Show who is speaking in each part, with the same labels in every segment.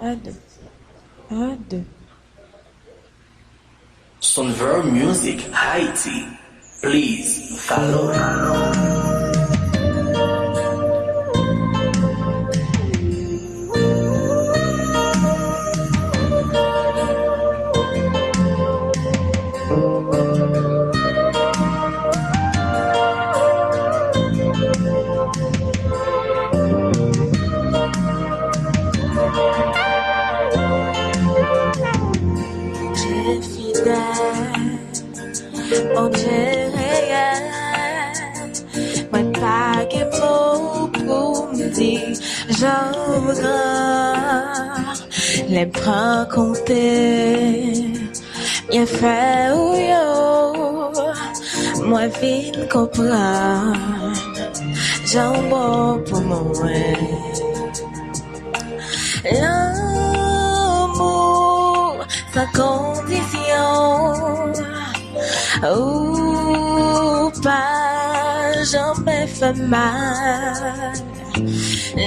Speaker 1: Un, deux.
Speaker 2: Sonver Music Haiti. Please follow.
Speaker 1: Mon Dieu réel, moi pas que mot pour me dire, j'ouvre les bras comptés, bien fait ou yo, moi vite comprendre, j'en bois pour moi. L'amour, sa condition. Ou pas jamais fait mal.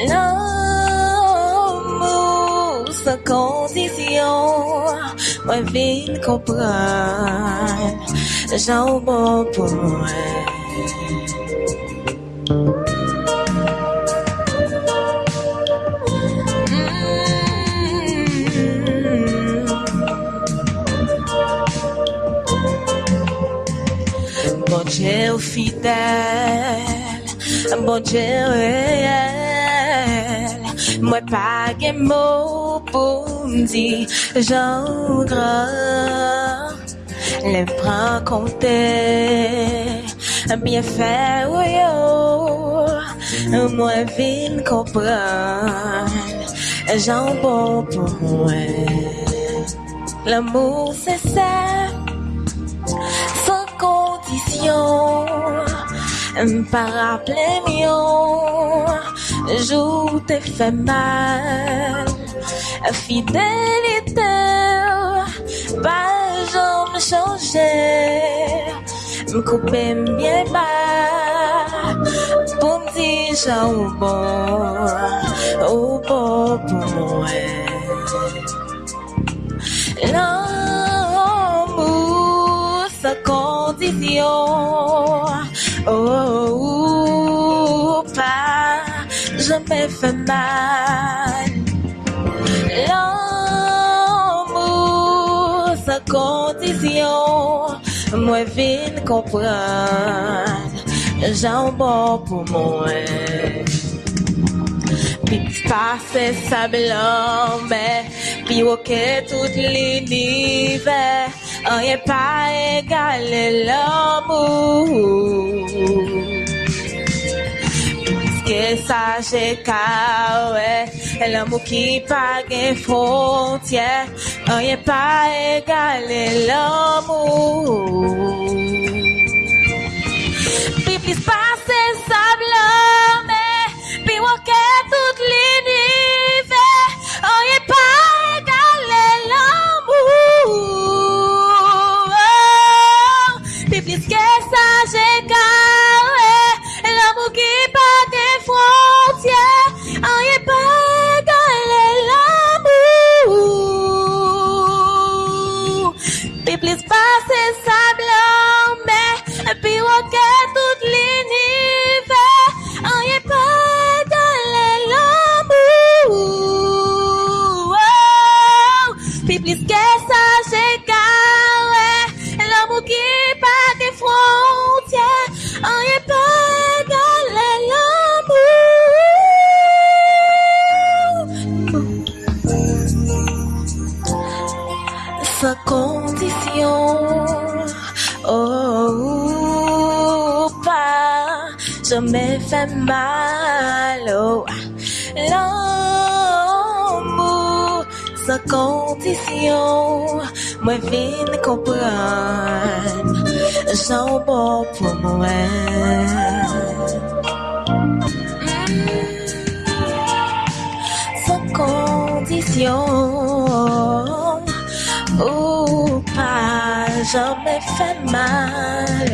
Speaker 1: L'amour sans condition, moi vite comprendre, j'en bon pour moi. Bon Dieu fidèle, bon Dieu réel, moi pas de mots pour me dire, j'en grand, les bras comptés, bien fait, oui, oh, moi vite comprendre, j'en bon pour moi. L'amour c'est ça. Condition, par rappeler mieux, jour t'es fait mal, fidélité, pas jamais changer, me couper bien bas, pour me dire j'en bon pour moi. L'amour, sa condition, pas jamais fait mal. L'amour, sa condition, moi vite comprendre, j'en bon pour moi. Puis passer sa blanc, mais puis ok tout l'univers, rien pas égalé l'amour. Que ça j'ai ouais, l'amour qui pas de frontières, rien pas égalé l'amour. Puis plus passer sa blanc, mais puis ok tout l'univers, rien pas égalé l'amour. Puis plus que ça j'ai l'amour qui pas de frontières, rien pas égalé l'amour. Puis plus passer sa blanc, mais puis ok tout l'univers, rien pas égalé l'amour. Puis plus que ça j'ai l'amour qui pas de frontières, rien pas sa condition, pas jamais fait mal. L'amour, sa condition, moi vite comprendre, j'en bon pour moi. Sa condition, pas jamais fait mal.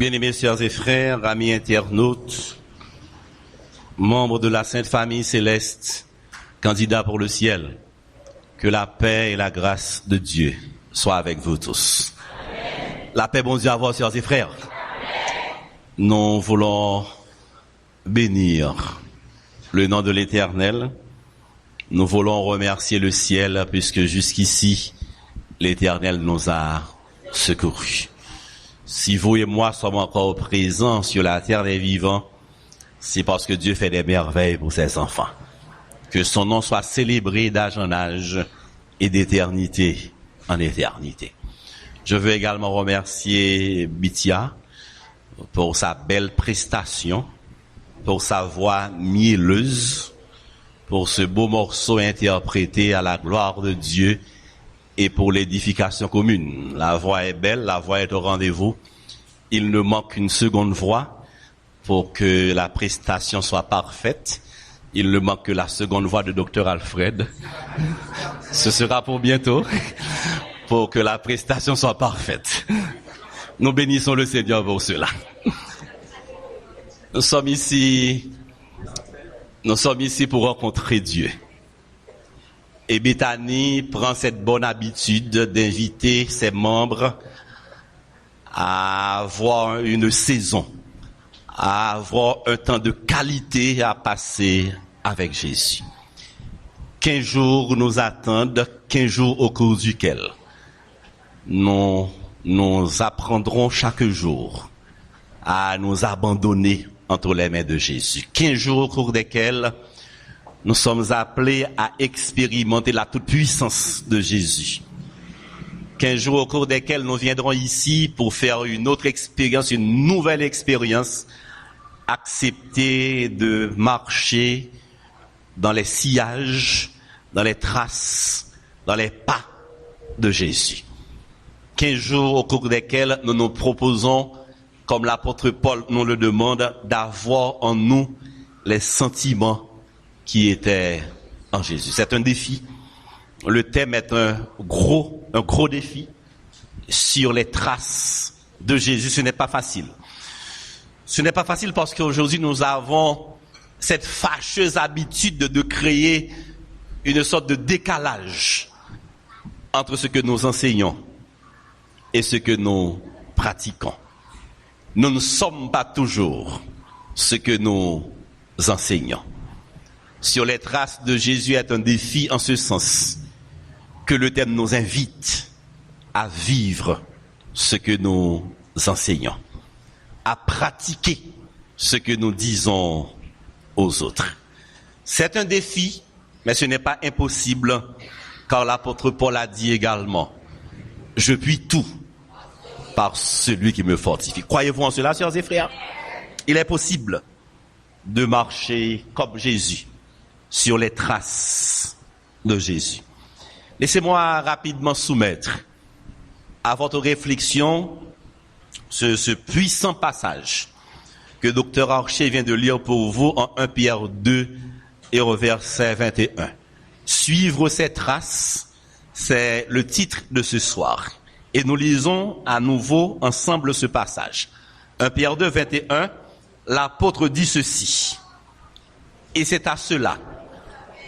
Speaker 3: Bien-aimés sœurs et frères, amis internautes, membres de la Sainte Famille Céleste, candidats pour le ciel, que la paix et la grâce de Dieu soient avec vous tous. Amen. La paix, bon Dieu, à vous, sœurs et frères. Amen. Nous voulons bénir le nom de l'Éternel. Nous voulons remercier le ciel puisque jusqu'ici, l'Éternel nous a secourus. Si vous et moi sommes encore présents sur la terre des vivants, c'est parce que Dieu fait des merveilles pour ses enfants. Que son nom soit célébré d'âge en âge et d'éternité en éternité. Je veux également remercier Bithia pour sa belle prestation, pour sa voix mielleuse, pour ce beau morceau interprété à la gloire de Dieu et pour l'édification commune. La voix est belle, la voix est au rendez-vous. Il ne manque qu'une seconde voix pour que la prestation soit parfaite. Il ne manque que la seconde voix de Dr Alfred. Ce sera pour bientôt, pour que la prestation soit parfaite. Nous bénissons le Seigneur pour cela. Nous sommes ici pour rencontrer Dieu. Et Bethany prend cette bonne habitude d'inviter ses membres à avoir une saison, à avoir un temps de qualité à passer avec Jésus. 15 jours nous attendent, 15 jours au cours duquel nous apprendrons chaque jour à nous abandonner entre les mains de Jésus. 15 jours au cours desquels nous sommes appelés à expérimenter la toute-puissance de Jésus. 15 jours au cours desquels nous viendrons ici pour faire une autre expérience, une nouvelle expérience, accepter de marcher dans les sillages, dans les traces, dans les pas de Jésus. 15 jours au cours desquels nous nous proposons, comme l'apôtre Paul nous le demande, d'avoir en nous les sentiments qui étaient en Jésus. C'est un défi. Le thème est un gros défi sur les traces de Jésus. Ce n'est pas facile. Ce n'est pas facile parce qu'aujourd'hui nous avons cette fâcheuse habitude de créer une sorte de décalage entre ce que nous enseignons et ce que nous pratiquons. Nous ne sommes pas toujours ce que nous enseignons. Sur les traces de Jésus est un défi en ce sens que le thème nous invite à vivre ce que nous enseignons, à pratiquer ce que nous disons aux autres. C'est un défi, mais ce n'est pas impossible, car l'apôtre Paul a dit également, je puis tout par celui qui me fortifie. Croyez-vous en cela, sœurs et frères? Il est possible de marcher comme Jésus sur les traces de Jésus. Laissez-moi rapidement soumettre à votre réflexion ce puissant passage que Dr Archer vient de lire pour vous en 1 Pierre 2 et au verset 21. Suivre ces traces, c'est le titre de ce soir. Et nous lisons à nouveau ensemble ce passage. 1 Pierre 2, 21, l'apôtre dit ceci. Et c'est à cela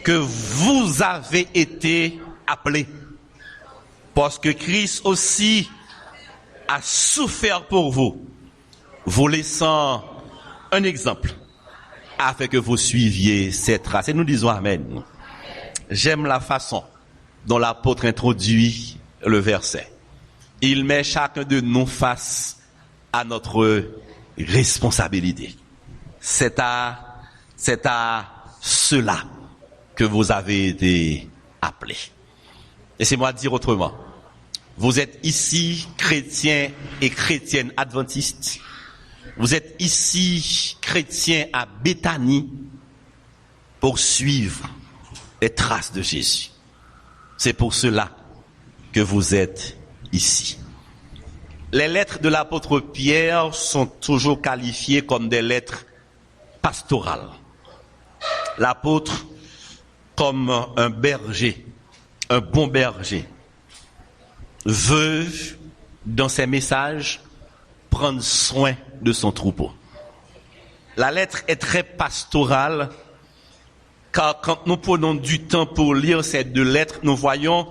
Speaker 3: que vous avez été appelés. Parce que Christ aussi a souffert pour vous, vous laissant un exemple, afin que vous suiviez ces traces. Et nous disons Amen. J'aime la façon dont l'apôtre introduit le verset. Il met chacun de nous face à notre responsabilité. C'est à cela que vous avez été appelés. Laissez-moi dire autrement. Vous êtes ici chrétiens et chrétiennes adventistes. Vous êtes ici chrétiens à Bethany pour suivre les traces de Jésus. C'est pour cela que vous êtes ici. Les lettres de l'apôtre Pierre sont toujours qualifiées comme des lettres pastorales. L'apôtre, comme un berger, un bon berger, veut, dans ses messages, prendre soin de son troupeau. La lettre est très pastorale, car quand nous prenons du temps pour lire ces deux lettres, nous voyons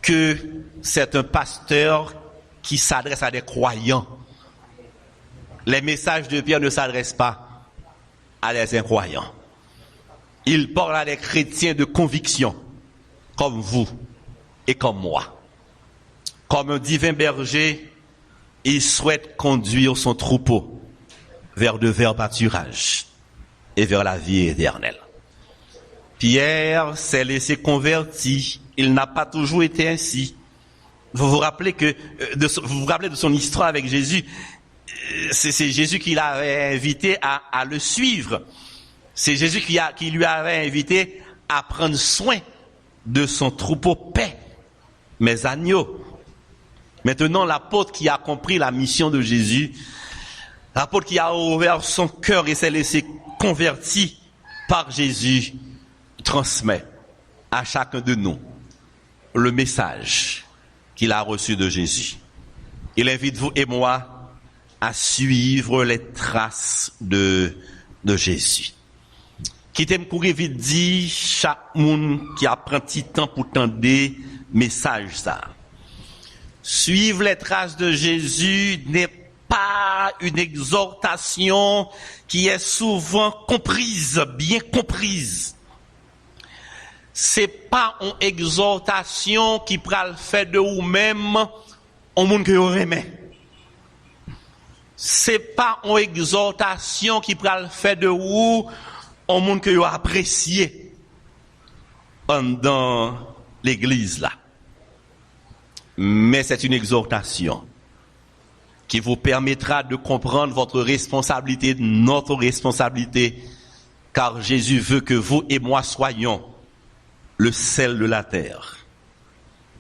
Speaker 3: que c'est un pasteur qui s'adresse à des croyants. Les messages de Pierre ne s'adressent pas à des incroyants. Il parle à des chrétiens de conviction, comme vous et comme moi. Comme un divin berger, il souhaite conduire son troupeau vers de verts pâturages et vers la vie éternelle. Pierre s'est laissé converti. Il n'a pas toujours été ainsi. Vous vous rappelez de son histoire avec Jésus. C'est Jésus qui l'avait invité à le suivre. C'est Jésus qui lui avait invité à prendre soin de son troupeau. Paix, mes agneaux. Maintenant, l'apôtre qui a compris la mission de Jésus, l'apôtre qui a ouvert son cœur et s'est laissé converti par Jésus, transmet à chacun de nous le message qu'il a reçu de Jésus. Il invite vous et moi à suivre les traces de Jésus. Qui t'aime courir vite dit, chaque monde qui a pris un petit temps pour tendre des messages ça. Suivre les traces de Jésus n'est pas une exhortation qui est souvent comprise, bien comprise. C'est pas une exhortation qui pral fait de vous-même au monde que vous aimez. C'est pas une exhortation qui pral fait de vous au monde que vous appréciez dans l'église là. Mais c'est une exhortation qui vous permettra de comprendre votre responsabilité, notre responsabilité, car Jésus veut que vous et moi soyons le sel de la terre,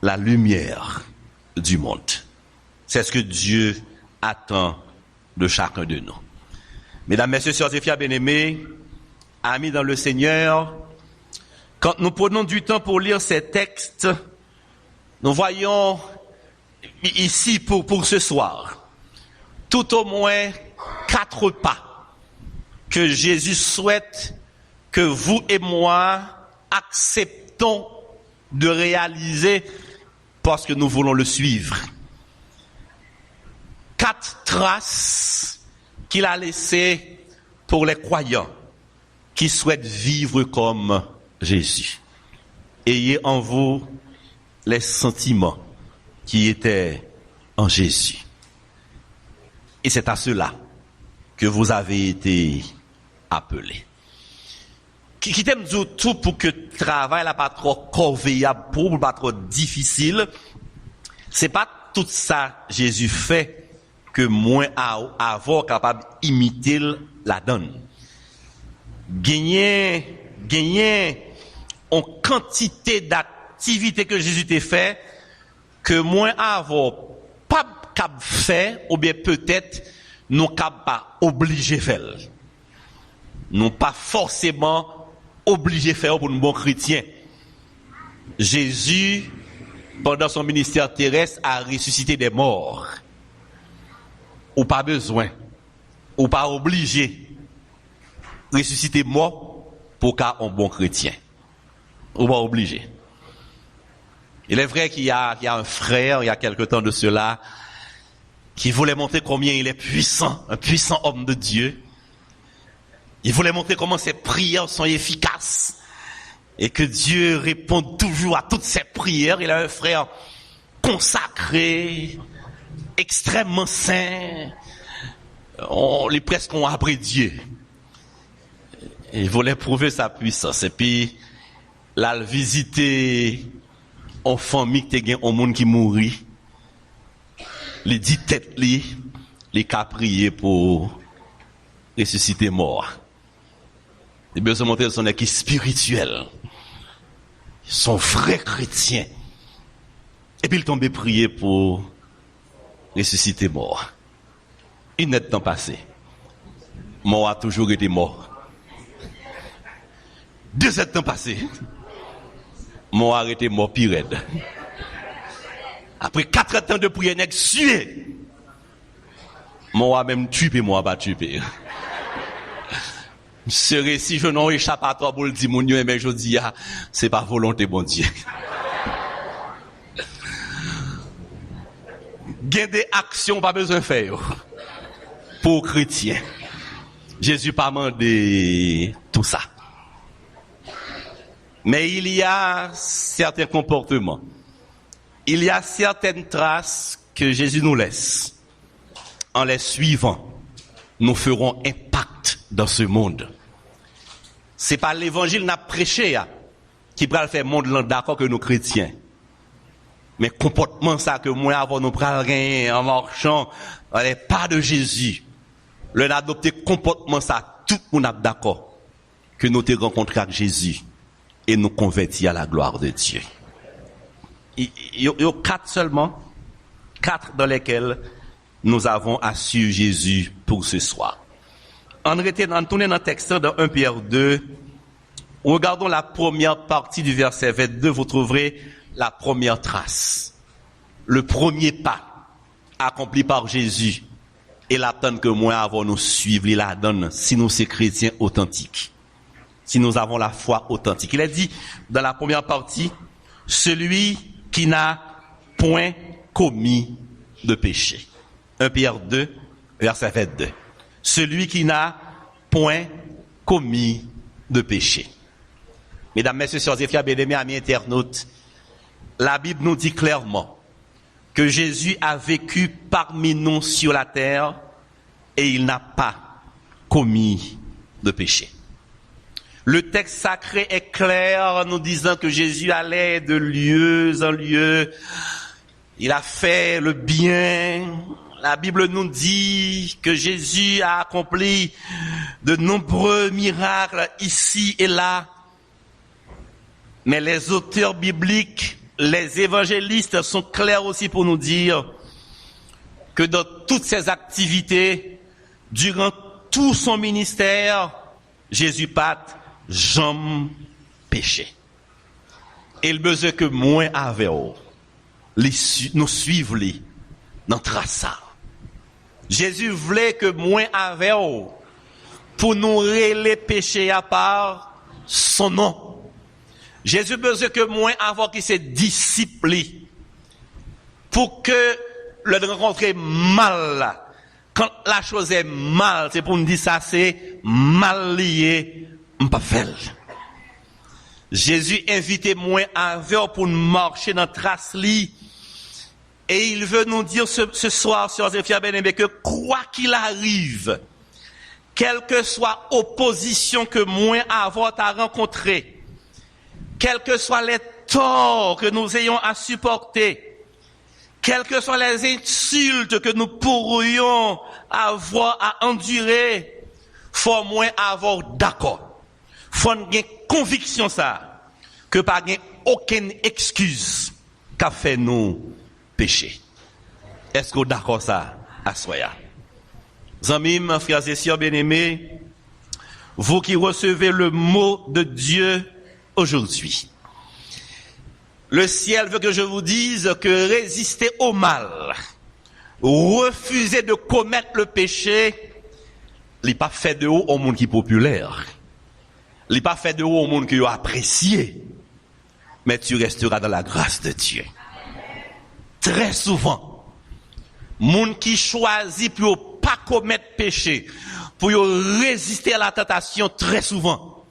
Speaker 3: la lumière du monde. C'est ce que Dieu attend de chacun de nous. Mesdames, messieurs, sœurs et frères bien-aimés, amis dans le Seigneur, quand nous prenons du temps pour lire ces textes, nous voyons ici pour ce soir, tout au moins 4 pas que Jésus souhaite que vous et moi acceptons de réaliser parce que nous voulons le suivre. 4 traces qu'il a laissées pour les croyants qui souhaitent vivre comme Jésus. Ayez en vous les sentiments qui étaient en Jésus. Et c'est à cela que vous avez été appelés. Qui t'aime dire tout pour que le travail n'est pas trop corvéable, pour pas trop difficile. C'est pas tout ça Jésus fait que moins avoir capable d'imiter la donne. Gagner en quantité d'activités que Jésus t'a fait que moins avoir pas cap fait ou bien peut-être nous cap pas obligé faire. Nous pas forcément obligé faire pour un bon chrétien. Jésus pendant son ministère terrestre a ressuscité des morts. Ou pas besoin, ou pas obligé ressusciter mort pour qu'un bon chrétien. Ou pas obligé. Il est vrai qu'il y a un frère, il y a quelque temps de cela, qui voulait montrer combien il est puissant, un puissant homme de Dieu. Il voulait montrer comment ses prières sont efficaces et que Dieu répond toujours à toutes ses prières. Il a un frère consacré, extrêmement saint. On est presque après Dieu. Il voulait prouver sa puissance. Et puis, là, il visitait en famille qui était un monde qui mourit. Il dit tête li, il a prié pour ressusciter mort. Il a besoin de montrer son équipe spirituelle. Son vrai chrétien. Et puis il tombait prier pour ressusciter mort. Il n'est pas passé. Mort a toujours été mort. 2 temps passé. Mort a été mort pire raide. Après 4 temps de prière, n'est sué. Moi même tuer moi pas tuer. Ce récit je n'en échappatoire pour le dire mon Dieu mais je dis c'est pas volonté bon Dieu. Gain des actions pas besoin faire pour chrétiens. Jésus pas demandé tout ça. Mais il y a certains comportements. Il y a certaines traces que Jésus nous laisse. En les suivant, nous ferons impact dans ce monde. C'est pas l'évangile n'a prêché qui va faire monde d'accord que nous chrétiens. Mais comportement ça que moi avant nous pral gagner en marchant, les pas de Jésus. Le adopter comportement ça, tout le monde est d'accord que nous te rencontrons avec Jésus et nous convertis à la gloire de Dieu. Il y a 4 seulement, 4 dans lesquels nous avons à suivre Jésus pour ce soir. On tourne dans le texte dans 1 Pierre 2. Regardons la première partie du verset 22. Vous trouverez la première trace. Le premier pas accompli par Jésus. Et l'attente que moi avons nous suivre, il la donne si nous sommes chrétiens authentiques. Si nous avons la foi authentique. Il a dit dans la première partie, celui qui n'a point commis de péché. 1 Pierre 2, verset 22. Celui qui n'a point commis de péché. Mesdames, messieurs, sœurs et frères, bien-aimés, amis internautes, la Bible nous dit clairement que Jésus a vécu parmi nous sur la terre et il n'a pas commis de péché. Le texte sacré est clair en nous disant que Jésus allait de lieu en lieu. Il a fait le bien. La Bible nous dit que Jésus a accompli de nombreux miracles ici et là. Mais les auteurs bibliques, les évangélistes sont clairs aussi pour nous dire que dans toutes ces activités, durant tout son ministère, Jésus n'a jamais péché. Et le besoin que moi avec nous suivons dans trace. Jésus voulait que moi avec pour nous les péchés à part son nom. Jésus besoin que moi avant qu'il se discipline pour que le rencontrer mal. Quand la chose est mal, c'est pour nous dire ça, c'est mal lié, pas fait. Jésus invitait moi avec pour nous marcher dans trace li. Et il veut nous dire ce soir, sœurs et frères bien-aimés, que quoi qu'il arrive, quelle que soit opposition que moi avons à rencontrer, quels que soient les torts que nous ayons à supporter, quelles que soient les insultes que nous pourrions avoir à endurer, faut moins avoir d'accord. Faut une conviction ça, que pas aucune excuse qu'a fait nous péché. Est-ce que vous d'accord ça à soya? Amis, frères et sœurs bien-aimés, vous qui recevez le mot de Dieu aujourd'hui, le ciel veut que je vous dise que résister au mal, refuser de commettre le péché, il n'est pas fait de haut au monde qui est populaire. Il n'est pas fait de haut au monde qui est apprécié. Mais tu resteras dans la grâce de Dieu. Très souvent, monde qui choisit pour pas commettre péché, pour résister à la tentation, très souvent,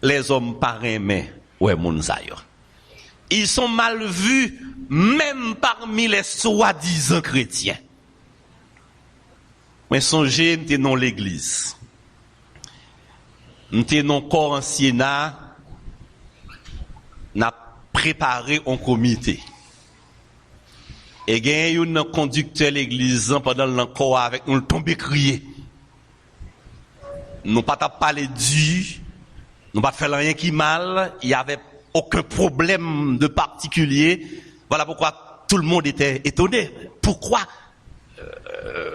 Speaker 3: les hommes parrainés, ouais, moun sa yo. Ils sont mal vus, même parmi les soi-disant chrétiens. Mais songez, nous dans l'église. Nous dans corps ancien, n'a préparé un comité. Et il y a un conducteur de l'église pendant le corps avec nous tombé crier. Nous pas parler du, nous pas faire rien qui mal, il y avait aucun problème de particulier. Voilà pourquoi tout le monde était étonné. Pourquoi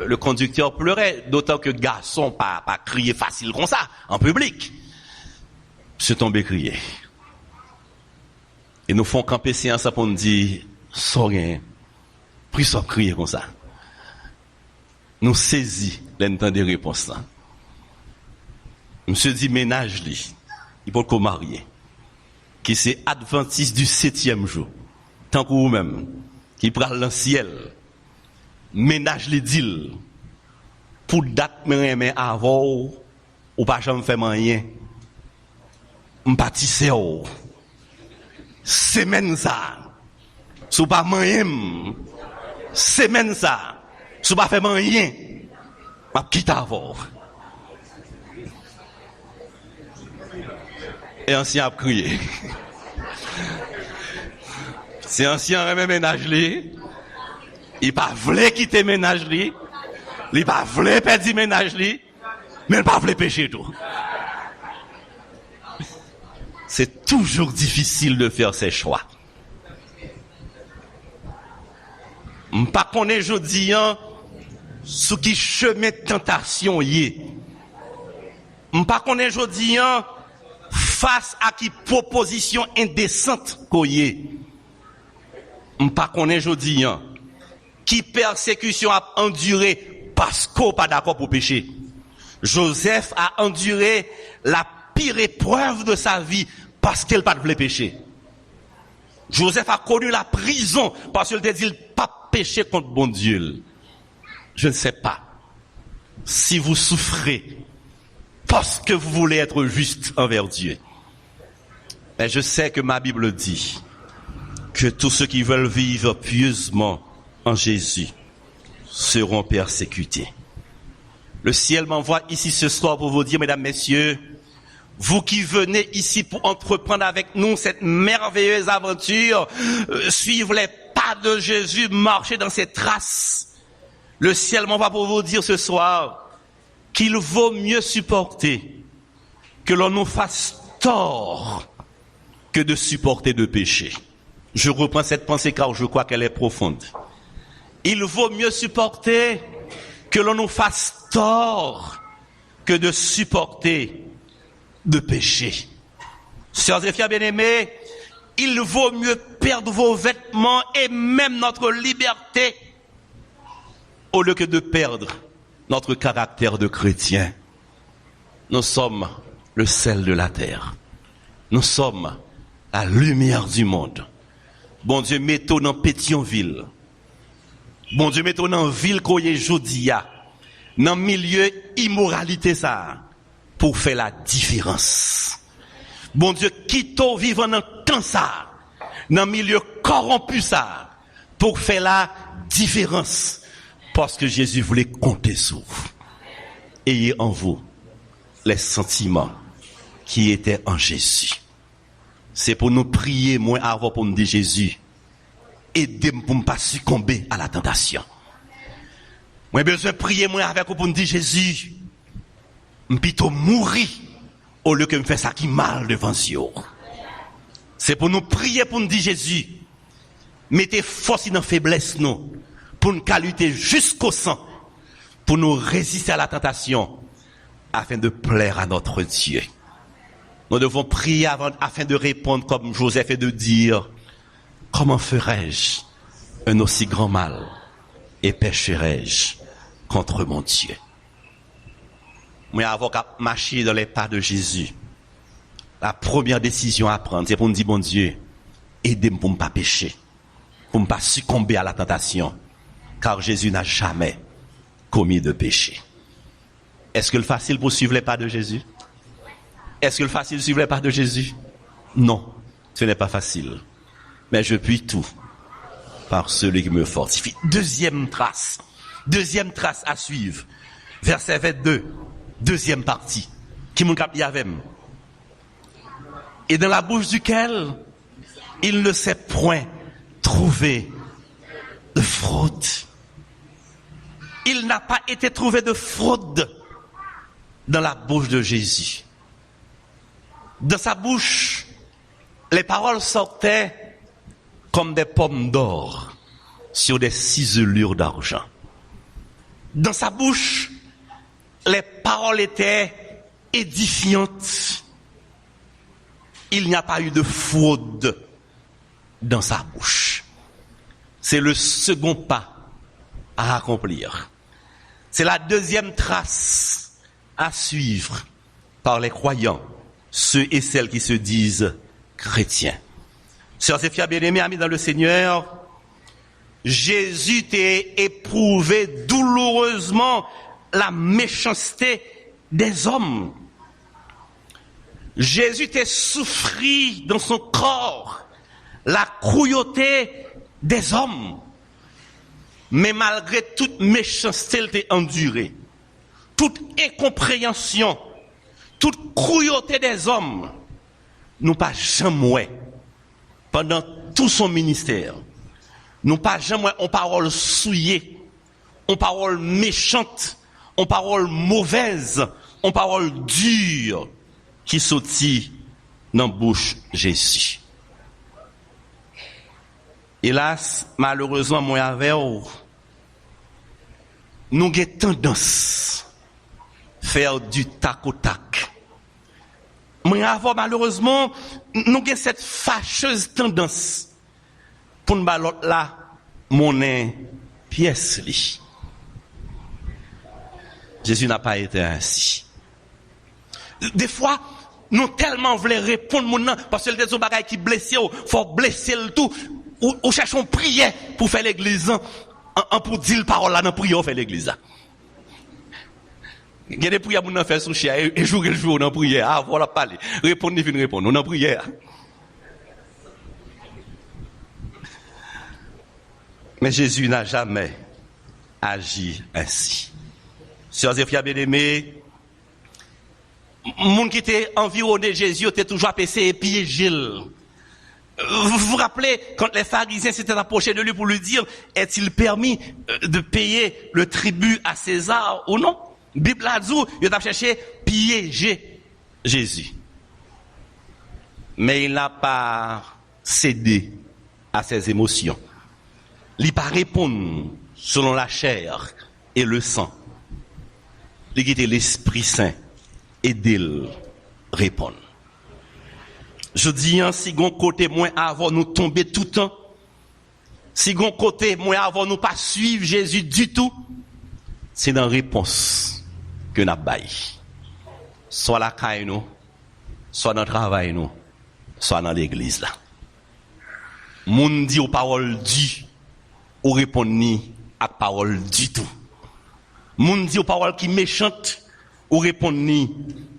Speaker 3: le conducteur pleurait, d'autant que le garçon pas crier facile comme ça en public. Se tombé crier. Et nous font camper séance pour nous dire sans rien. Puis sans crier comme ça. nous saisit l'instant des réponses là. Monsieur dit ménage lui, il peut qu'on marier, qui c'est adventiste du 7e jour, tant que vous-même, qui prend le ciel, ménage les deals, pour date mais avant, ou pas jamais fait rien, m'pâtissez ou, semaine ça, sous pas rien, semaine ça, sous pas fait rien, m'a quitté avant. Et ancien a crié. C'est ancien remet ménage li, il pas voulait quitter ménage li, il pas voulait perdre ménage li, mais il pas voulait pécher tout. C'est toujours difficile de faire ses choix. M'pas connaît jodi an sous qui chemin de tentation yé. M'pas connaît jodi an face à qui proposition indécente koyé. M'pas connaît jodi an qui persécution a enduré parce qu'on pas d'accord pour pécher. Joseph a enduré la pire épreuve de sa vie parce qu'il pas voulait pécher. Joseph a connu la prison parce qu'il te dit pas pécher contre bon Dieu. Je ne sais pas si vous souffrez parce que vous voulez être juste envers Dieu. Mais je sais que ma Bible dit que tous ceux qui veulent vivre pieusement en Jésus seront persécutés. Le ciel m'envoie ici ce soir pour vous dire, mesdames, messieurs, vous qui venez ici pour entreprendre avec nous cette merveilleuse aventure, suivre les pas de Jésus, marcher dans ses traces. Le ciel m'envoie pour vous dire ce soir qu'il vaut mieux supporter que l'on nous fasse tort que de supporter de péché. Je reprends cette pensée car je crois qu'elle est profonde. Il vaut mieux supporter que l'on nous fasse tort que de supporter de péché. Sœurs et frères bien-aimés, il vaut mieux perdre vos vêtements et même notre liberté au lieu que de perdre notre caractère de chrétien. Nous sommes le sel de la terre. Nous sommes la lumière du monde. Bon Dieu, mettons dans Pétionville. Bon Dieu, mettons dans ville koye jodia. Dans milieu immoralité ça. Pour faire la différence. Bon Dieu, quittons vivant dans temps ça. Dans milieu corrompu ça. Pour faire la différence. Parce que Jésus voulait compter sur vous. Ayez en vous les sentiments qui étaient en Jésus. C'est pour nous prier moins avant pour nous dire Jésus, aidez-moi pour ne pas succomber à la tentation. Moi besoin de prier moins avec vous pour nous dire Jésus, plutôt mourir au lieu que me faire ça qui mal devant Dieu. C'est pour nous prier pour nous dire Jésus, mettez force dans faiblesse nous, pour nous lutter jusqu'au sang, pour nous résister à la tentation, afin de plaire à notre Dieu. Nous devons prier afin de répondre comme Joseph et de dire, comment ferais-je un aussi grand mal et pécherais-je contre mon Dieu? Mais avant de marcher dans les pas de Jésus, la première décision à prendre, c'est pour nous dire, bon Dieu, aidez-moi pour ne pas pécher, pour ne pas succomber à la tentation, car Jésus n'a jamais commis de péché. Est-ce que le facile pour suivre les pas de Jésus? Est-ce que le facile suivre les pas de Jésus? Non, ce n'est pas facile. Mais je puis tout par celui qui me fortifie. Deuxième trace à suivre. Verset 22, deuxième partie. Qui m'ont capté avec moi. Et dans la bouche duquel il ne s'est point trouvé de fraude. Il n'a pas été trouvé de fraude dans la bouche de Jésus. De sa bouche, les paroles sortaient comme des pommes d'or sur des ciselures d'argent. Dans sa bouche, les paroles étaient édifiantes. Il n'y a pas eu de fraude dans sa bouche. C'est le second pas à accomplir. C'est la deuxième trace à suivre par les croyants, ceux et celles qui se disent chrétiens. Sœurs et frères bien-aimés, amis dans le Seigneur, Jésus t'a éprouvé douloureusement la méchanceté des hommes. Jésus t'a souffri dans son corps la cruauté des hommes. Mais malgré toute méchanceté, il t'a enduré. Toute incompréhension, toute cruauté des hommes, nous pas jamais, pendant tout son ministère, nous pas jamais en parole souillée, en parole méchante, en parole mauvaise, en parole dure, qui sortit dans la bouche de Jésus. Hélas, malheureusement, moi avec nous avons tendance à faire du tac au tac. Moi avec malheureusement, nous avons cette fâcheuse tendance pour nous battre là, monnaie pièce li. Jésus n'a pas été ainsi. Des fois, nous tellement voulons répondre mon parce que des bagages qui blessent, faut blesser le tout. Ou cherchons prier pour faire l'église, pour dire la parole là, dans prier pour faire l'église. Il y a des prières pour nous faire sous chien, et jour le jour, dans prière. Ah, voilà, parler. Répondre, ni fin répondre. On en prière. Mais Jésus n'a jamais agi ainsi. Sœurs et frères bien-aimés, monde qui était environné Jésus était toujours apaisé et piégé. Vous vous rappelez, quand les pharisiens s'étaient approchés de lui pour lui dire, est-il permis de payer le tribut à César ou non? Bible a dit, il a cherché piéger Jésus. Mais il n'a pas cédé à ses émotions. Il n'a pas répondu selon la chair et le sang. Il a été l'Esprit Saint et d'il répondre. Je dis, si gon côté moins avant nous tomber tout le temps, si gon côté moins avant nous pas suivre Jésus du tout, c'est dans la réponse que nous avons. Soit la caille nous, soit dans le travail nous, soit dans l'église là. Moun dit aux paroles du, ou répond ni à paroles du tout. Moun dit aux paroles qui méchantes, ou répond ni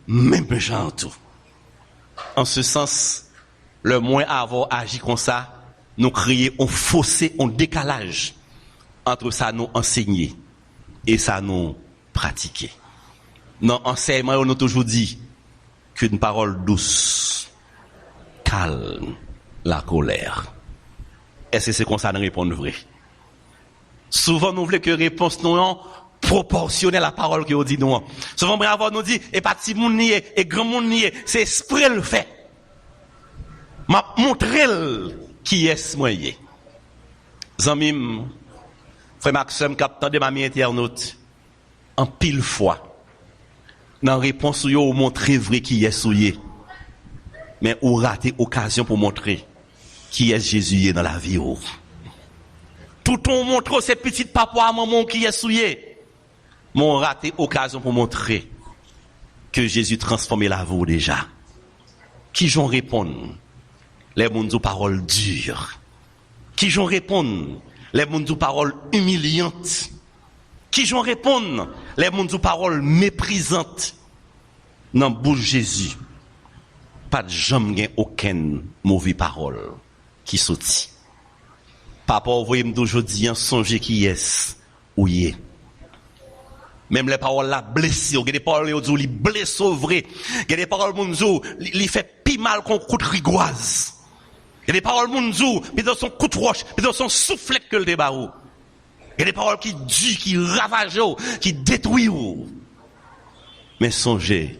Speaker 3: même méchant tout. En ce sens, le moins avant agi comme ça, nous créons un fossé, un décalage entre ça nous enseigner et ça nous pratiquer. Dans l'enseignement, on a toujours dit qu'une parole douce calme la colère. Est-ce que c'est comme ça nous répondre vrai? Souvent, nous voulons que réponse nous proportionnelle à la parole que vous dit nous. Souvent, bravo nous dit, et pas petit monde nié, et grand monde nié, c'est esprit le fait. M'a montré qui est moyen. Zamim, frère Maxime, captant de ma mi internaute, en pile fois, dans réponse yo montrer vrai qui est souillé. Mais ou raté occasion pour montrer qui est Jésus dans la vie. Tout on montre ces petites papas à maman qui est souillé. M'ont raté occasion pour montrer que Jésus transformait la vie déjà. Qui j'en répondre? Les mondes aux paroles dures. Qui j'en répondre? Les mondes aux paroles humiliantes. Qui j'en répondre? Les mondes aux paroles méprisantes. Dans la bouche de Jésus, pas de jamais aucune mauvaise parole qui sortit. Papa, vous voyez d'aujourd'hui un songe qui est ou y est. Même les paroles là blessées, il y a des paroles qui blessent vrai. Il y a des paroles qui fait plus mal qu'on coup de rigoise. Il y a des paroles qui dans son coup de roche, puis dans son soufflet que le débat. Il y a des paroles qui duent, qui ravagent, qui détruisent. Mais songez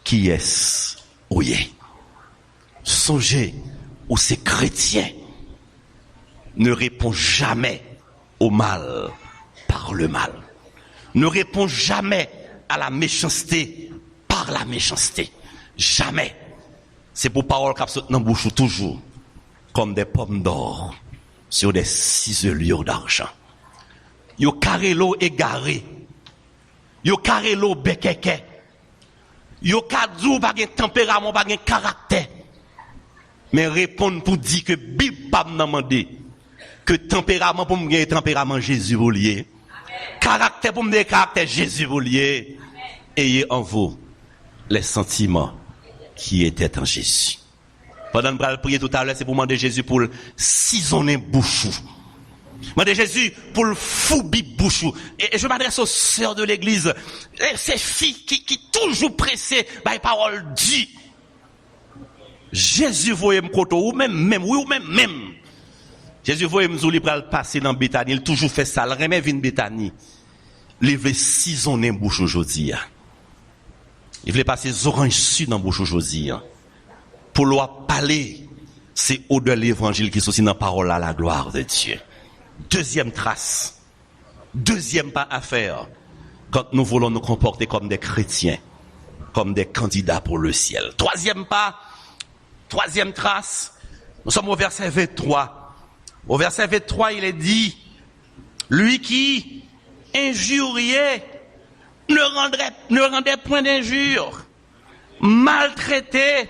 Speaker 3: qui est-ce ou y est. Songez où ces chrétiens ne répondent jamais au mal par le mal. Ne répond jamais à la méchanceté par la méchanceté. Jamais. C'est pour parole qui sortent dans la bouche toujours comme des pommes d'or sur des ciselures d'argent. Yo carré l'eau égaré yo karelo bekeke. Yo kadou pas gen tempérament, pas gen caractère. Mais répondre pour dire que Bible pas m'a demandé que tempérament pour me gagner tempérament Jésus vous lié. Caractère pour me dire caractère Jésus vous lié. Ayez en vous les sentiments qui étaient en Jésus. Pendant que nous prier tout à l'heure, c'est pour demander Jésus pour saisonner bouchou. Demander Jésus pour le foubi bouchou. Et je m'adresse aux sœurs de l'église, ces filles qui toujours pressées par les paroles dites. Jésus voyait me koto ou même Jésus voyait me zouli pral passer dans Béthanie, il toujours fait ça, il remet vin Béthanie. Il veut saisonner bouche aujourd'hui. Il veut passer des oranges sud dans bouche aujourd'hui. Pour leur parler, c'est au-delà de l'évangile qui sont aussi dans la parole à la gloire de Dieu. Deuxième trace, deuxième pas à faire quand nous voulons nous comporter comme des chrétiens, comme des candidats pour le ciel. Troisième pas, troisième trace, nous sommes au verset 23. Au verset 23, il est dit, lui qui injuriait ne rendait point d'injure, maltraité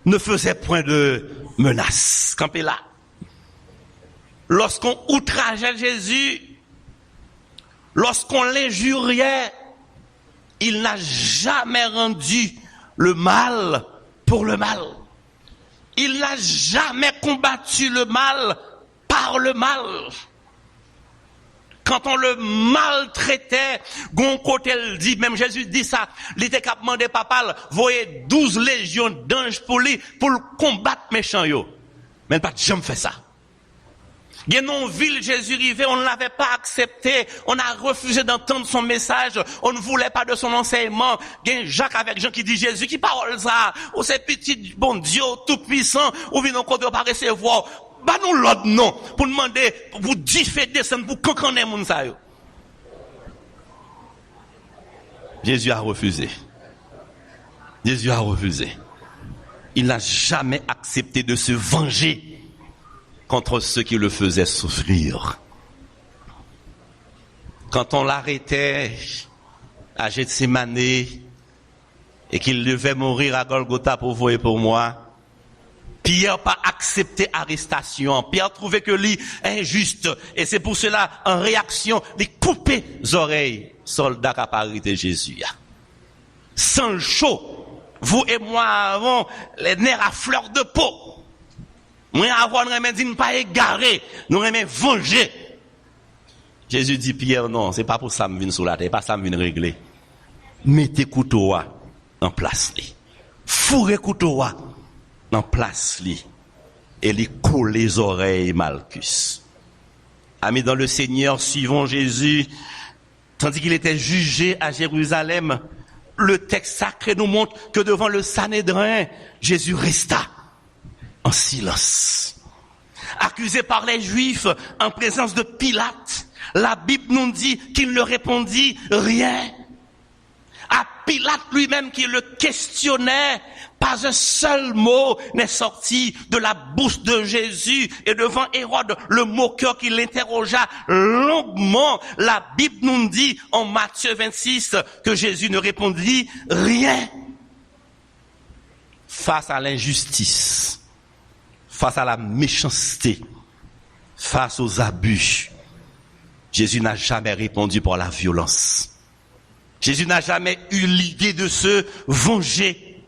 Speaker 3: ne faisait point de menace. Campez là. Lorsqu'on outrageait Jésus, lorsqu'on l'injuriait, il n'a jamais rendu le mal pour le mal. Il n'a jamais combattu le mal par le mal. Quand on le maltraitait, gon côté il dit, même Jésus dit ça, il était capable de demander papa, voyez 12 légions d'anges pour lui, pour le combattre méchant yo. Mais pas jamais fait ça. Il y a une ville, Jésus arrivé, on ne l'avait pas accepté, on a refusé d'entendre son message, on ne voulait pas de son enseignement. Il y a Jacques avec Jean qui dit Jésus, qui parle ça, ou c'est petit bon Dieu tout puissant, ou vient encore pas recevoir. Bah nous l'autre non, pour demander, pour differ descendre, pour cancaner moun sa yo. Jésus a refusé. Jésus a refusé. Il n'a jamais accepté de se venger contre ceux qui le faisaient souffrir. Quand on l'arrêtait à Gethsémane et qu'il devait mourir à Golgotha pour vous et pour moi, Pierre pas accepté arrestation. Pierre trouvait que lui injuste. Et c'est pour cela, en réaction, il coupait les oreilles soldats qui arrêté Jésus. Sans le chaud, vous et moi avons les nerfs à fleur de peau. Moi avant, nous ne pas égarer, nous ne venger. Jésus dit, Pierre, non, c'est pas pour ça que je viens sur la terre, pas ça que je viens régler. Mettez couteau en place. Fourrez couteau en place et lui colle les oreilles Malchus. Amis dans le Seigneur, suivons Jésus, tandis qu'il était jugé à Jérusalem, le texte sacré nous montre que devant le Sanhédrin, Jésus resta en silence. Accusé par les Juifs en présence de Pilate, la Bible nous dit qu'il ne répondit rien. À Pilate lui-même qui le questionnait, pas un seul mot n'est sorti de la bouche de Jésus. Et devant Hérode, le moqueur qui l'interrogea longuement, la Bible nous dit en Matthieu 26 que Jésus ne répondit rien. Face à l'injustice, face à la méchanceté, face aux abus, Jésus n'a jamais répondu par la violence. Jésus n'a jamais eu l'idée de se venger,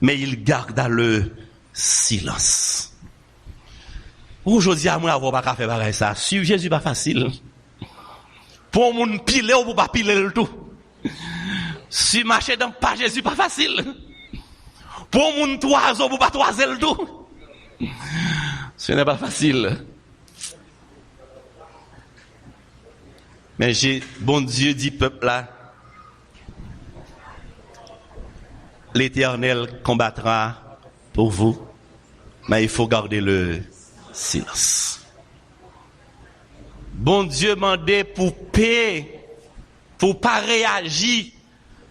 Speaker 3: mais il garda le silence. Aujourd'hui, à moi, avoir pas faire pareil ça. Suivre Jésus pas facile. Pour moun piler ou pour pas piler le tout. Si marcher dans pas Jésus pas facile. Pour moun toiser pour pas toiser le tout. Ce n'est pas facile. Mais bon Dieu dit peuple là, l'Éternel combattra pour vous, mais il faut garder le silence. Bon Dieu mandé pour paix, pour pas réagir,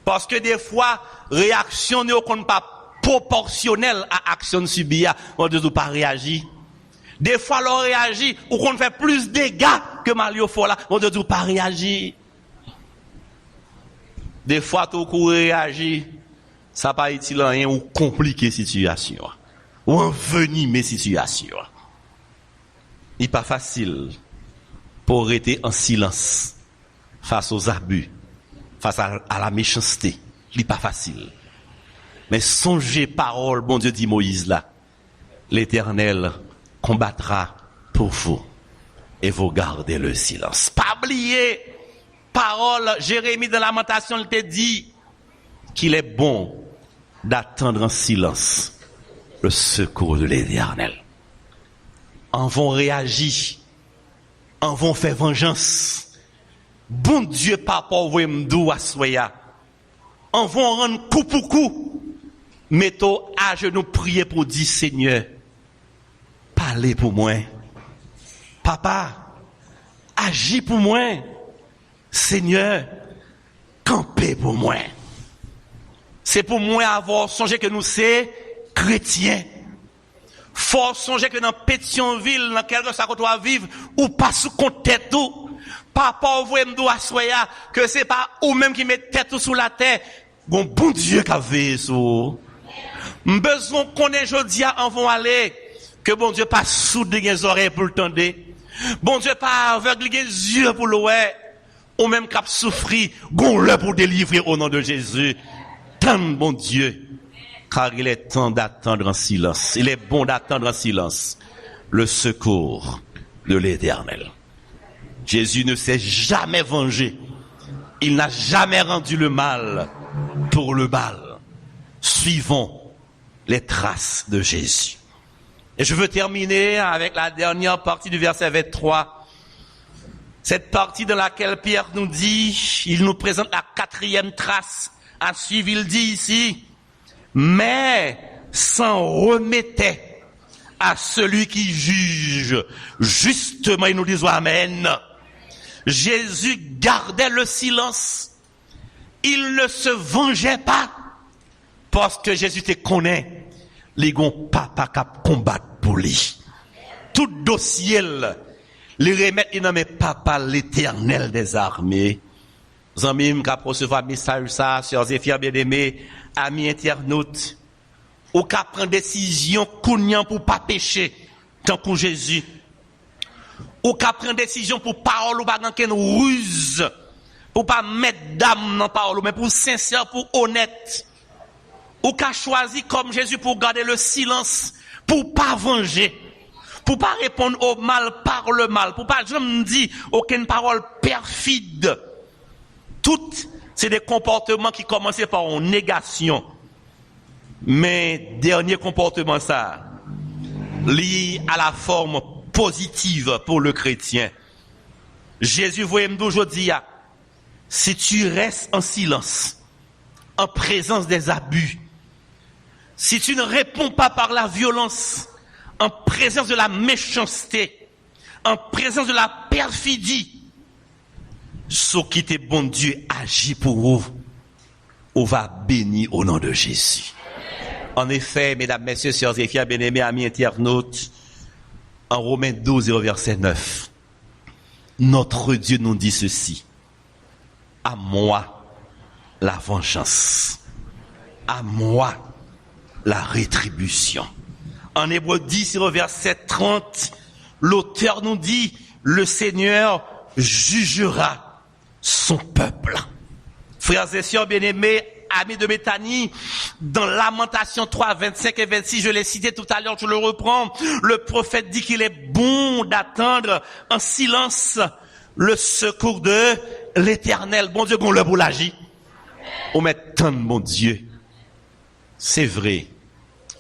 Speaker 3: parce que des fois, réaction n'est pas proportionnelle à action subie. On ne doit pas réagir. Des fois, l'on réagit, ou qu'on fait plus de dégâts que Mario Fola, on ne doit pas réagir. Des fois, tout coup réagir, ça pas utile rien ou compliquer situation. Ou envenimer situation. Il n'est pas facile pour rester en silence face aux abus, face à la méchanceté. Il n'est pas facile. Mais songez parole, bon Dieu dit Moïse là. L'Éternel combattra pour vous et vous gardez le silence. Pas oublier, parole, Jérémie de Lamentation, il te dit qu'il est bon d'attendre en silence le secours de l'Éternel. En vont réagir, en vont faire vengeance. Bon Dieu, papa, vous m'dou à soya. En vont rendre coup pour coup. Mettons à genoux prier pour dire Seigneur, parlez pour moi. Papa, agis pour moi. Seigneur, campez pour moi. C'est pour moi avoir songé que nous sommes chrétiens. Faut songer que dans Pétionville, dans quel ça qu'on doit vivre, ou pas sous compte tête tout. Papa, vous me doit soya que c'est pas ou même qui met tête tout sous la terre. Bon Dieu qui a veillé sur. Besoin qu'on ait jodi en vont aller. Que bon Dieu pas soude les oreilles pour le tendre. Bon Dieu pas aveugle les yeux pour le ouais. Ou même cap souffrir, gon le pour délivrer au nom de Jésus. Tant bon Dieu. Car il est temps d'attendre en silence. Il est bon d'attendre en silence le secours de l'Éternel. Jésus ne s'est jamais vengé. Il n'a jamais rendu le mal pour le mal. Suivons les traces de Jésus. Et je veux terminer avec la dernière partie du verset 23. Cette partie dans laquelle Pierre nous dit, il nous présente la 4e trace à suivre. Il dit ici, mais s'en remettait à celui qui juge justement. Il nous dit amen. Jésus gardait le silence. Il ne se vengeait pas parce que Jésus te connaît. Les gon papa cap combattre pour lui. Tout dossier les remettre il nomme papa l'Éternel des armées. Zanmim qui recevoir message ça, sœurs et frères bien-aimés, amis internautes, ou qui prend décision kounyan pour pas pécher tant que Jésus. Ou qui prend décision pour parole ou pas ganken ruse, pour pas mettre d'âme dans parole, mais pour sincère, pour honnête. Ou qui choisi comme Jésus pour garder le silence, pour pas venger, pour pas répondre au mal par le mal, pour pas jamais dire aucune parole perfide. Toutes, c'est des comportements qui commençaient par une négation. Mais dernier comportement ça, lié à la forme positive pour le chrétien. Jésus voyait aujourd'hui, si tu restes en silence, en présence des abus, si tu ne réponds pas par la violence, en présence de la méchanceté, en présence de la perfidie, ce qui est bon Dieu agit pour vous, on va bénir au nom de Jésus. En effet, mesdames, messieurs, sœurs et frères bien-aimés, amis internautes, en Romains 12, verset 9, notre Dieu nous dit ceci: à moi la vengeance, à moi la rétribution. En Hébreux 10, verset 30, l'auteur nous dit: le Seigneur jugera son peuple. Frères et sœurs bien-aimés, amis de Béthanie, dans Lamentation 3, 25 et 26, je l'ai cité tout à l'heure, je le reprends, le prophète dit qu'il est bon d'attendre en silence le secours de l'Éternel. Bon Dieu, qu'on le pour l'agir. On met tant de bon Dieu. C'est vrai,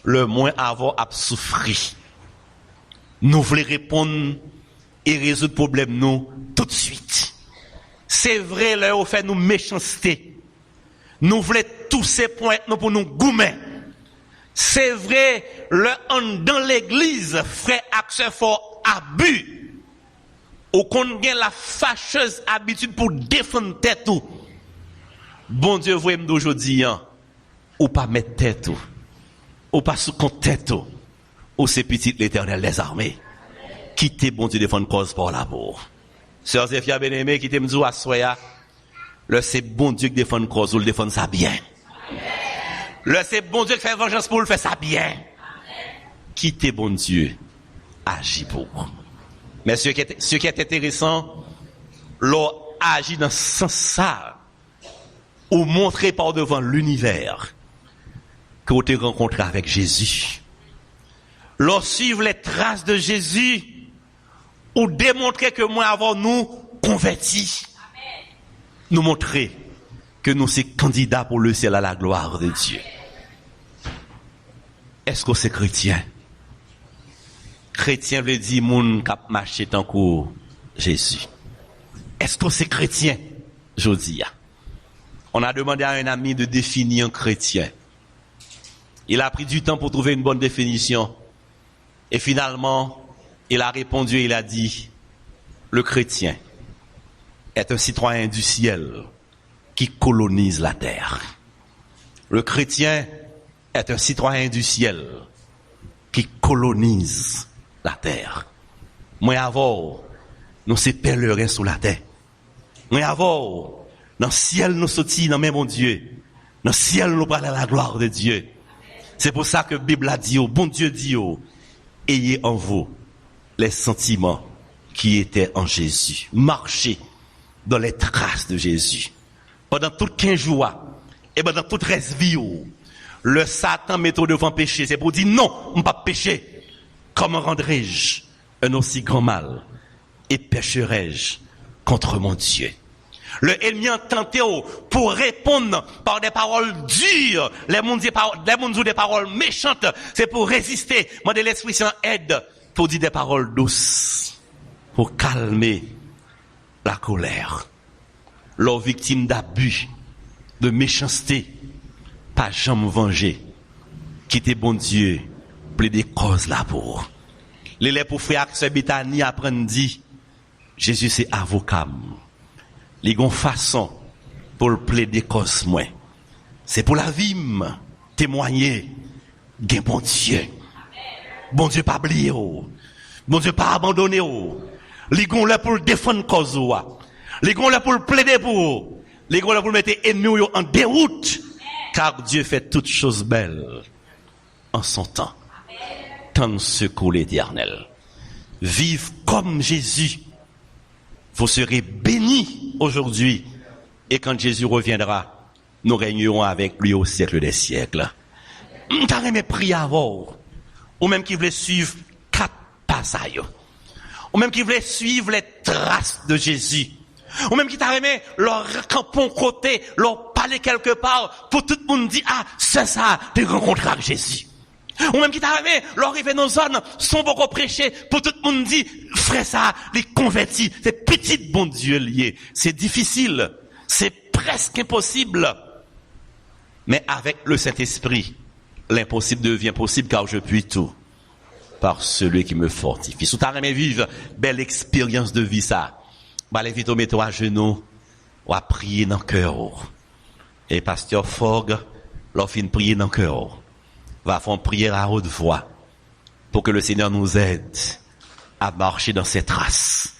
Speaker 3: le moins avant à souffrir. Nous voulons répondre et résoudre le problème nous tout de suite. C'est vrai, là, on fait nous méchanceté. Nous voulons tous ces points nous pour nous goumer. C'est vrai, dans l'église, frère accès fort abus. Ou qu'on gagne la fâcheuse habitude pour défendre tête tout. Bon Dieu, vous m'dou aujourd'hui, ou pas mettre tête tout. Ou pas sous compte tête tout. Ou c'est petit l'Éternel des armées. Quittez bon Dieu défendre cause pour l'amour. Sœurs et frères bien-aimés, quittez m'dou à soya. Le c'est bon Dieu qui défend cause ou le défend ça bien. Le c'est bon Dieu qui fait vengeance pour le faire ça bien. Quittez bon Dieu, agis pour. Mais ce qui est intéressant, l'on agit dans ce sens ça, ou montrer par devant l'univers que vous êtes rencontré avec Jésus. L'on suivre les traces de Jésus, ou démontrer que moi avons nous convertis. Nous montrer que nous sommes candidats pour le ciel à la gloire de Dieu. Est-ce que c'est chrétien? Chrétien veut dire moun k'ap marché tant que Jésus. Est-ce que c'est chrétien? Je dis. On a demandé à un ami de définir un chrétien. Il a pris du temps pour trouver une bonne définition. Et finalement, il a répondu et il a dit, le chrétien est un citoyen du ciel qui colonise la terre. Le chrétien est un citoyen du ciel qui colonise la terre. Moi avant, nous sommes pèlerins sous la terre. Moi avant, dans le ciel nous sortis dans même mon Dieu. Dans le ciel nous parlons la gloire de Dieu. C'est pour ça que la Bible a dit, bon Dieu dit, ayez en vous les sentiments qui étaient en Jésus. Marchez dans les traces de Jésus. Pendant tout 15 jours, et pendant toute reste vie, le Satan met au devant péché. C'est pour dire non, on ne pas pécher. Comment rendrai-je un aussi grand mal? Et pécherai-je contre mon Dieu? Le ennemi a tenté pour répondre par des paroles dures, les mondes ont des paroles méchantes, c'est pour résister. Moi, de l'Esprit Saint aide pour dire des paroles douces, pour calmer la colère. Leurs victimes d'abus, de méchanceté, pas jamais venger. Quitter bon Dieu, plaider cause là pour. Les pour frères que Béthanie apprennent dit, Jésus c'est avocat. Les gon façon pour le plaider cause moins. C'est pour la vie, témoigner, gain bon Dieu. Bon Dieu pas oublier, bon Dieu pas abandonner. Les gon là pour le défendre cause. Les gon là pour le plaider pour. Les gon là pour mettre ennemis en déroute. Car Dieu fait toutes choses belles en son temps. Tant secours l'Éternel. Vive comme Jésus. Vous serez bénis aujourd'hui. Et quand Jésus reviendra, nous régnerons avec lui au siècle des siècles. T'as aimé prier avant. Ou même qui voulait suivre 4 passages. Ou même qui voulait suivre les traces de Jésus. Ou même qui t'a aimé leur campon côté, leur parler quelque part, pour tout le monde dire, ah, c'est ça, de rencontrer avec Jésus. Ou même qui t'a aimé leur arriver dans une zone, sont beaucoup prêchés, pour tout le monde dire, frère ça, les convertis, c'est petit bon Dieu lié. C'est difficile. C'est presque impossible. Mais avec le Saint-Esprit, l'impossible devient possible car je puis tout. Par celui qui me fortifie. Si tu as aimé vivre, belle expérience de vie ça. Bah, les vite, mets-toi à genoux, ou à prier dans le cœur. Et pasteur Fogg, leur fin de prier dans le cœur, va faire une prière à haute voix, pour que le Seigneur nous aide à marcher dans ses traces,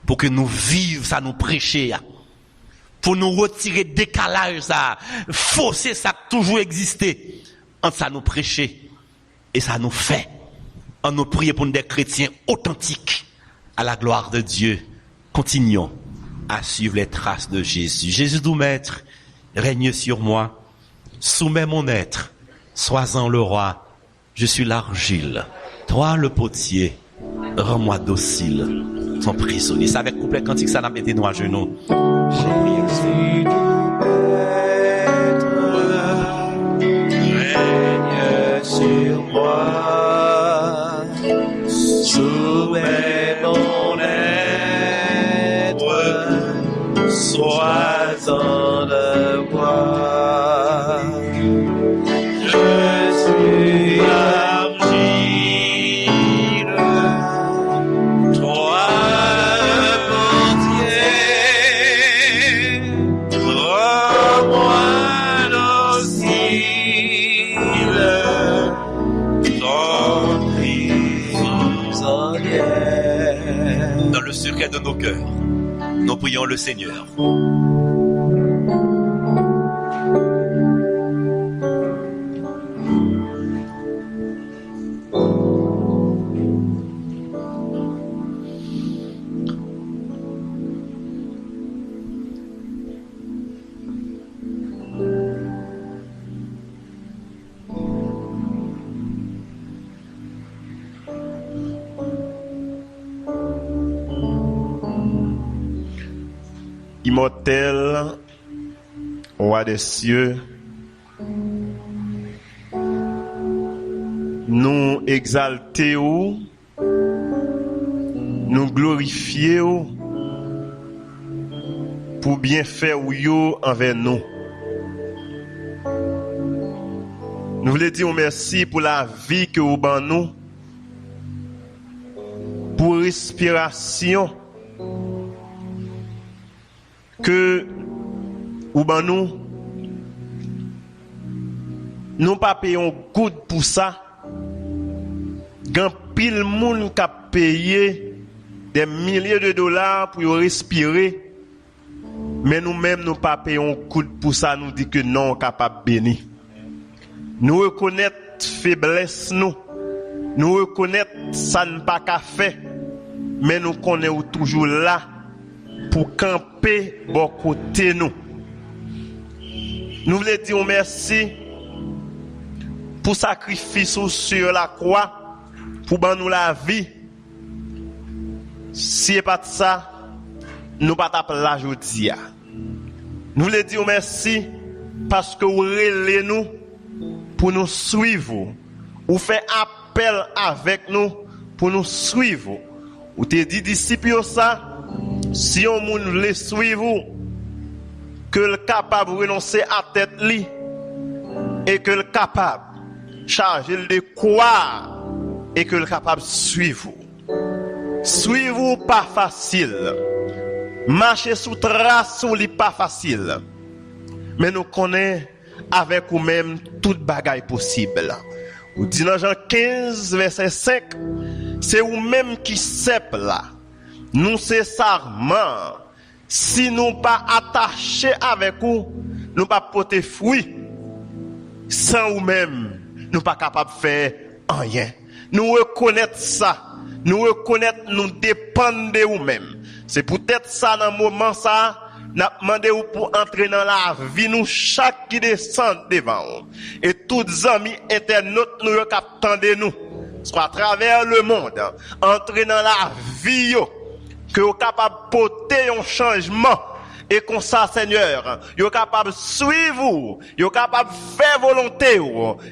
Speaker 3: pour que nous vivions ça, nous prêcher, pour nous retirer décalage ça, fausser ça qui toujours existé, entre ça nous prêcher, et ça nous fait, en nous prier pour des chrétiens authentiques, à la gloire de Dieu. Continuons à suivre les traces de Jésus. Jésus doux maître, règne sur moi, soumets mon être, sois-en le roi, je suis l'argile, toi le potier, rends-moi docile, ton prisonnier. C'est avec couplet cantique, ça n'a pas été nous à genoux.
Speaker 4: Jésus doux maître, règne sur moi, soumets mon être, sois-en le roi. Je suis l'argile, toi le portier, rends-moi docile, ton prisonnier.
Speaker 3: Dans le secret de nos cœurs, nous prions le Seigneur.
Speaker 5: immortel, roi des cieux, nous exaltons, nous glorifions pour bien faire envers nous. Nous voulons dire merci pour la vie que vous avez nous, pour respiration que vous avez nous pas payons goutte pour ça. Gan pile moun qui a payé des milliers de dollars pour respirer. Mais nous-mêmes, nous pas payons goutte pour ça. Nous dit que non, capable de bénir. Nous reconnaissons faiblesse nous. Nous reconnaissons ça ne pas qu'à faire. Mais nous connaissons toujours là pour camper bon côté nous. Nous voulons dire merci pour sacrifice sur la croix, pour ban nous la vie. Si et pas de ça, nous pas taper la jodia. Nous voulons dire merci parce que vous relèvez nous pour nous suivre. Vous faites appel avec nous pour nous suivre. Vous te dit disciples ça, si on moun les suivre, que le capable de renoncer à tête li et que le capable charger de quoi et que le capable suivre. Suivre pas facile. Marcher sous trace ou li pas facile. Mais nous connaissons avec vous-même toute bagaille possible. Ou dit dans Jean 15 verset 5, c'est vous-même qui sep là. Nous c'est sarment. Si nous pas attachés avec vous, nous pas porter fruit. Sans vous-même, nous pas capable de faire rien. Nous reconnaître ça. Nous reconnaître nous dépendre de vous-même. C'est peut-être ça dans le moment ça, n'a demandé pour entrer dans la vie nous chaque qui descend devant. Et tous les amis internautes nous captent nous. Soit à travers le monde, entrer dans la vie que vous capable de porter un changement. Et comme ça, Seigneur, vous êtes capable de suivre, vous êtes capable de faire volonté.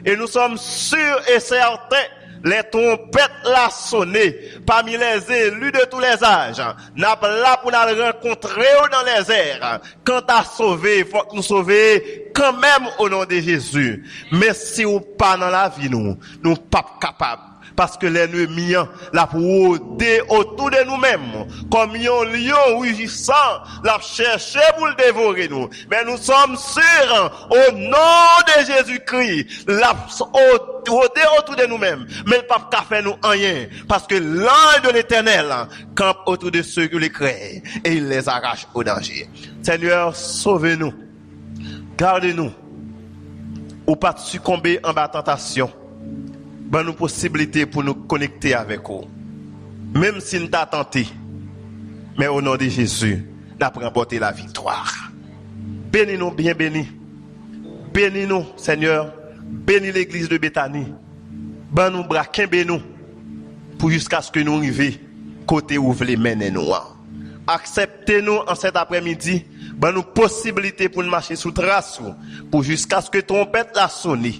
Speaker 5: Et nous sommes sûrs et certains, les trompettes la sonné parmi les élus de tous les âges. N'a pas là pour nous rencontrer dans les airs. Quand à sauver, il faut que nous sauvions quand même au nom de Jésus. Mais si vous pas dans la vie, nous pas capables. Parce que l'ennemi l'a rôdé autour de nous-mêmes. Comme un lion rugissant, l'a cherché pour le dévorer nous. Mais nous sommes sûrs, au nom de Jésus-Christ, l'a rôdé autour de nous-mêmes. Mais le pape n'a fait nous rien. Parce que l'ange de l'Éternel campe autour de ceux qui les créent. Et il les arrache au danger. Seigneur, sauvez-nous. Gardez-nous. Ou pas succomber en bas tentation. Ben nous possibilité pour nous connecter avec vous. Même si nous t'avons tenté. Mais au nom de Jésus, nous avons remporté la victoire. Bénis-nous, bien bénis. Bénis-nous, Seigneur. Bénis l'église de Béthanie. Ben nous braquons nous pour jusqu'à ce que nous arrivions côté où vous voulez mener nous. Acceptez-nous en cet après-midi. Ben nous possibilité pour nous marcher sous trace pour jusqu'à ce que trompette la sonne.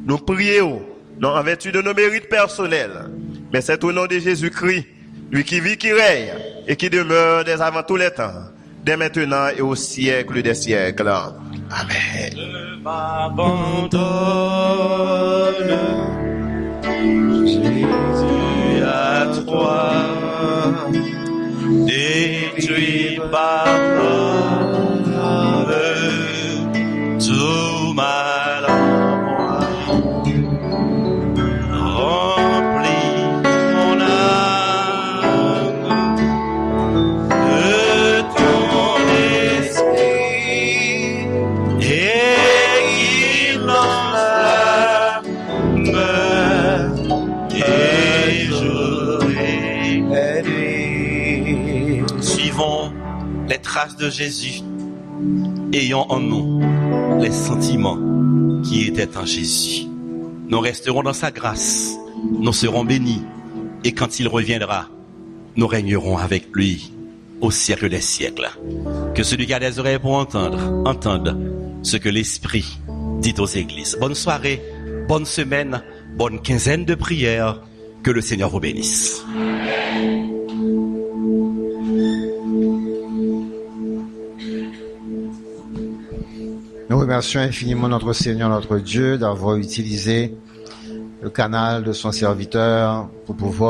Speaker 5: Nous prions. Non en vertu de nos mérites personnels, mais c'est au nom de Jésus-Christ, lui qui vit, qui règne et qui demeure dès avant tous les temps, dès maintenant et au siècle des siècles. Amen.
Speaker 4: Ne m'abandonne, Jésus à toi, détruis par tout mal en moi. Remplis mon âme de ton esprit et qu'il l'enflamme et j'aurai nuit.
Speaker 3: Suivons les traces de Jésus, ayant en nous les sentiments qui étaient en Jésus. Nous resterons dans sa grâce, nous serons bénis, et quand il reviendra, nous régnerons avec lui au siècle des siècles. Que celui qui a des oreilles pour entendre, entende ce que l'Esprit dit aux églises. Bonne soirée, bonne semaine, bonne quinzaine de prières. Que le Seigneur vous bénisse.
Speaker 6: Nous remercions infiniment notre Seigneur, notre Dieu, d'avoir utilisé le canal de son serviteur pour pouvoir